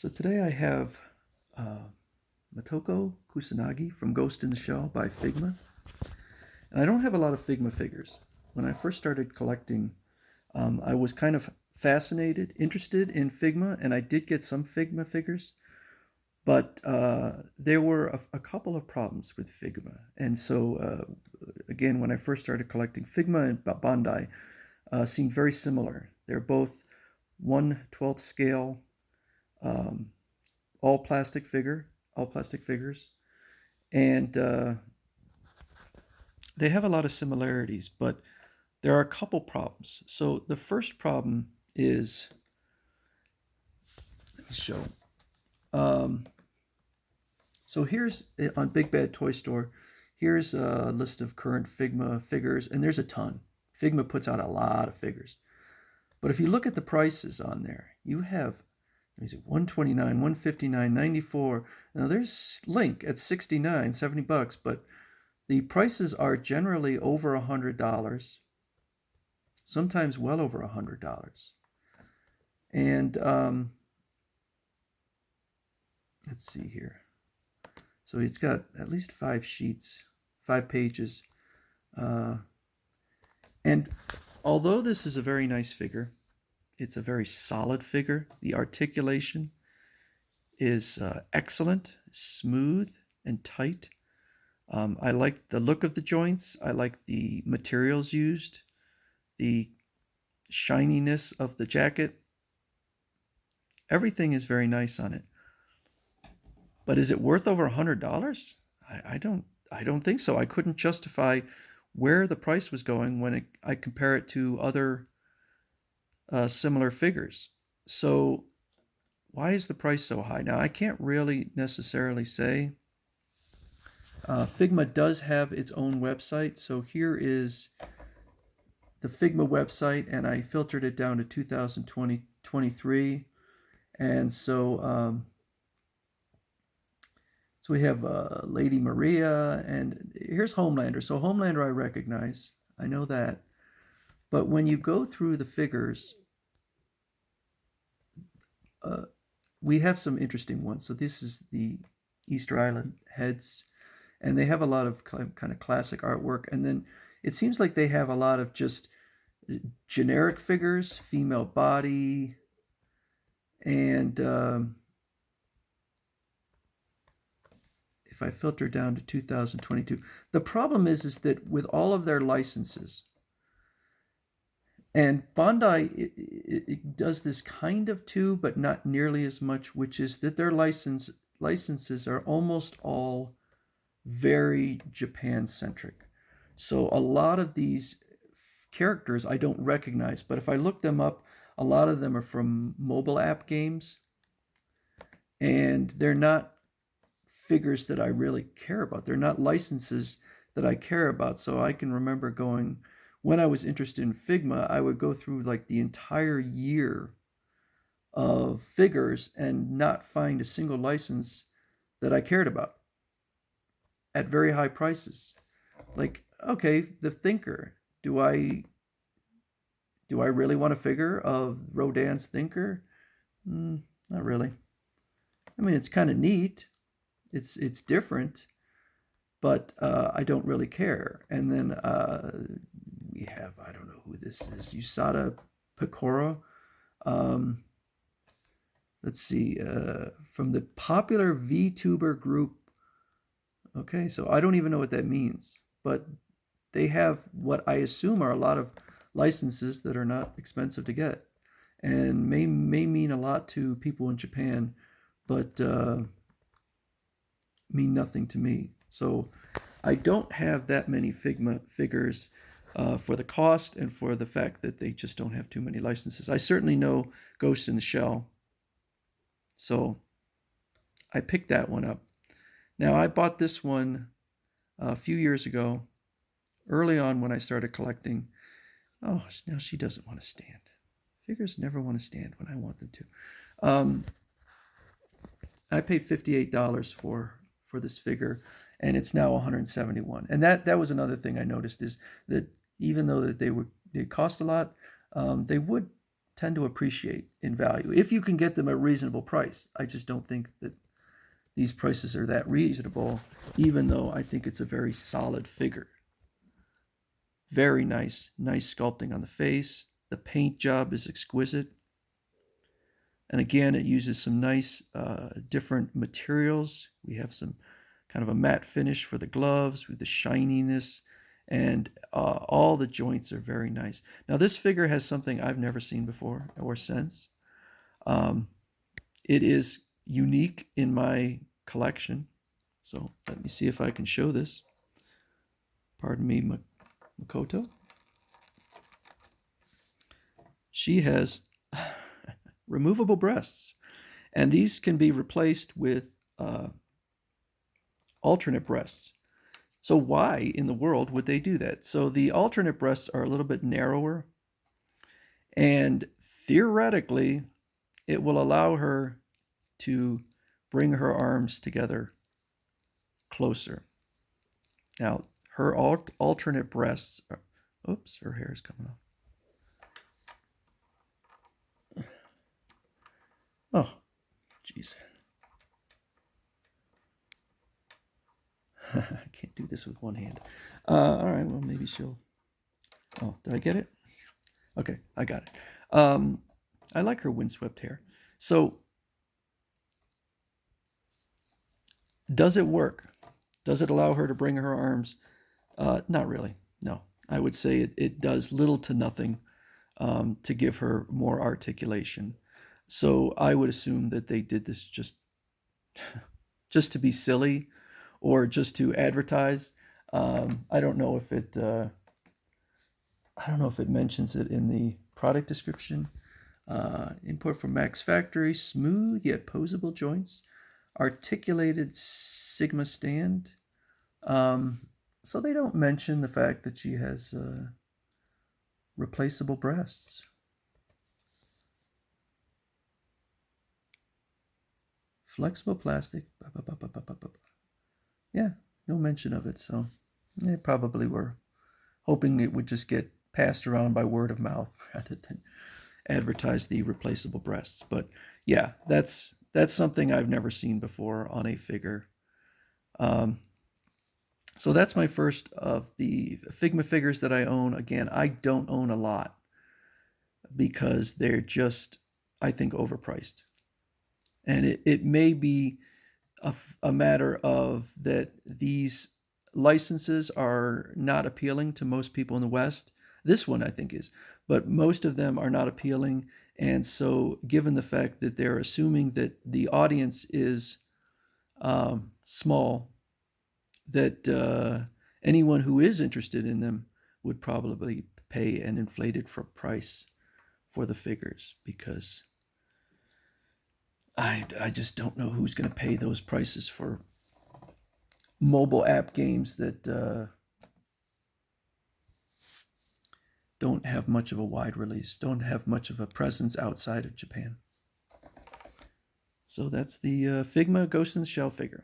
So today I have uh, Motoko Kusanagi from Ghost in the Shell by Figma. And I don't have a lot of Figma figures. When I first started collecting, I was kind of fascinated, interested in Figma, and I did get some Figma figures. But there were a couple of problems with Figma. And so, again, when I first started collecting, Figma and Bandai seemed very similar. They're both 1/12 scale, um, all plastic figures, and they have a lot of similarities, but there are a couple problems. So the first problem is, let me show. Um, so here's on Big Bad Toy Store. Here's a list of current Figma figures, and there's a ton. Figma puts out a lot of figures, but if you look at the prices on there, you have, let me see, 129, 159, 94. Now there's Link at 69, $70, but the prices are generally over $100, sometimes well over $100. And let's see here. So it's got at least 5 sheets, 5 pages. Uh, and although this is a very nice figure, it's a very solid figure. The articulation is excellent, smooth, and tight. I like the look of the joints. I like the materials used, the shininess of the jacket. Everything is very nice on it. But is it worth over $100? I don't think so. I couldn't justify where the price was going when I compare it to other similar figures. So why is the price so high? Now I can't really necessarily say. Figma does have its own website. So here is the Figma website, and I filtered it down to 2023. And so we have Lady Maria, and here's Homelander. So Homelander I recognize. I know that. But when you go through the figures, uh, we have some interesting ones. So this is the Easter Island heads, and they have a lot of kind of classic artwork. And then it seems like they have a lot of just generic figures, female body, and if I filter down to 2022, the problem is that with all of their licenses, and Bandai it does this kind of too, but not nearly as much, which is that their licenses are almost all very Japan centric. So a lot of these characters I don't recognize, but if I look them up, a lot of them are from mobile app games, and they're not figures that I really care about. They're not licenses that I care about. So I can remember going, when I was interested in Figma, I would go through like the entire year of figures and not find a single license that I cared about at very high prices. Like, okay, the Thinker. Do I really want a figure of Rodin's Thinker? Not really. I mean, it's kind of neat. It's different, but I don't really care. And then we have, I don't know who this is, Usada Picoro. Um, let's see, from the popular VTuber group. Okay, so I don't even know what that means, but they have what I assume are a lot of licenses that are not expensive to get, and may mean a lot to people in Japan, but mean nothing to me. So I don't have that many Figma figures for the cost and for the fact that they just don't have too many licenses. I certainly know Ghost in the Shell, so I picked that one up. Now I bought this one a few years ago, early on when I started collecting. Oh, now she doesn't want to stand. Figures never want to stand when I want them to. I paid $58 for this figure, and it's now 171. And that was another thing I noticed, is that even though that they cost a lot, they would tend to appreciate in value if you can get them at a reasonable price. I just don't think that these prices are that reasonable, even though I think it's a very solid figure. Very nice sculpting on the face. The paint job is exquisite. And again, it uses some nice different materials. We have some kind of a matte finish for the gloves with the shininess, and all the joints are very nice. Now, this figure has something I've never seen before or since. It is unique in my collection. So let me see if I can show this. Pardon me, Makoto. She has removable breasts, and these can be replaced with alternate breasts. So why in the world would they do that? So the alternate breasts are a little bit narrower, and theoretically, it will allow her to bring her arms together closer. Now, her alternate breasts are, oops, her hair is coming off. Oh, jeez. I can't do this with one hand. All right, well, maybe she'll... Oh, did I get it? Okay, I got it. I like her windswept hair. So, does it work? Does it allow her to bring her arms? Not really, no. I would say it does little to nothing to give her more articulation. So I would assume that they did this just to be silly or just to advertise. I don't know if it mentions it in the product description. Import from Max Factory, smooth yet posable joints, articulated Sigma stand. So they don't mention the fact that she has replaceable breasts. Flexible plastic. Yeah, no mention of it. So they probably were hoping it would just get passed around by word of mouth rather than advertise the replaceable breasts. But yeah, that's something I've never seen before on a figure. So that's my first of the Figma figures that I own. Again, I don't own a lot because they're just, I think, overpriced. And it may be a matter of that these licenses are not appealing to most people in the West. This one, I think, is. But most of them are not appealing. And so given the fact that they're assuming that the audience is small, that anyone who is interested in them would probably pay an inflated price for the figures, because I just don't know who's going to pay those prices for mobile app games that don't have much of a wide release, don't have much of a presence outside of Japan. So that's the Figma Ghost in the Shell figure.